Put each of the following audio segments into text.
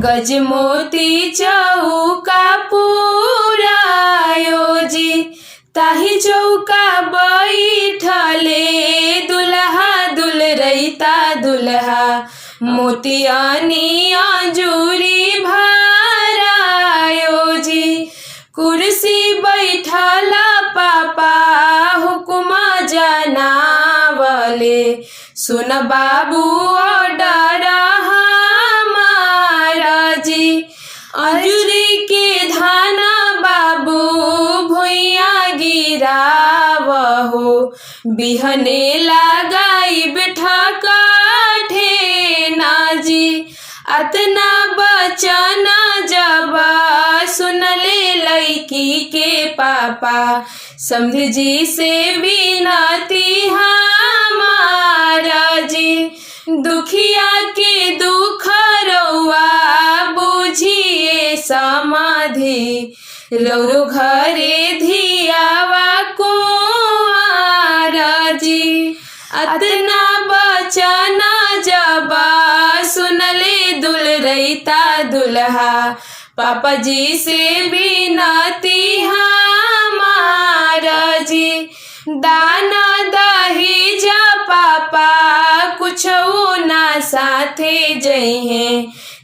गजमोती चौका पुरायो जी, ताही चौका बैठले दुल्हा दुलरैता दुल्हा, मोतियानी अंजूरी भरायो जी। कुर्सी बैठला पापा हुकुमा जनावले, सुन बाबू ऑर्डर हमारा जी। अंजूरी के धाना बाबू भुइया गिरावहो, बिहने लगाई बैठा काठे ना जी। अतना बचना जब सुनले लड़की के पापा, समझ जी से विनती हमारा जी। दुखिया के दुख रउआ बुझिए समाधि, रौरो घरे धियावा को जी। अतना बचना जब सुनले दुलरैता दुल्हा, पापा जी से विनती हमारा जी। दाना दही जा पापा कुछ ना साथे जइहे,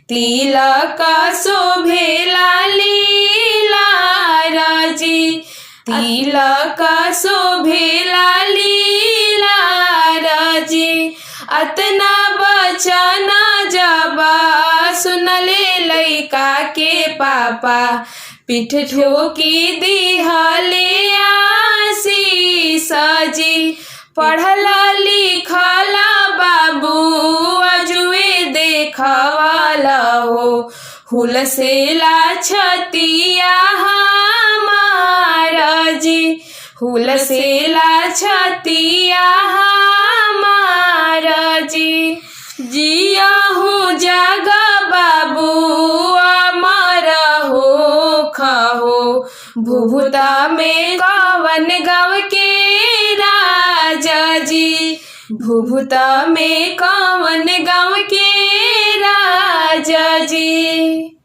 तिलक शोभेला लीला राजी। तिलक शोभेला लीला राजी। अतना बचना जब सुनले लइका के पापा, पीठ ठोकी दिहले आशीष जी। पढ़ला लिखला बाबू अजुए देखवाला हो, हुलसेला छतिया हमारा जी। हुलसेला छतिया हमारा जी। जिया हूँ जागा बाबू अमर हो खाहो, भूभुता में कवन गाँव के राजा जी। भूभुता में कवन गाँव के राजा जी।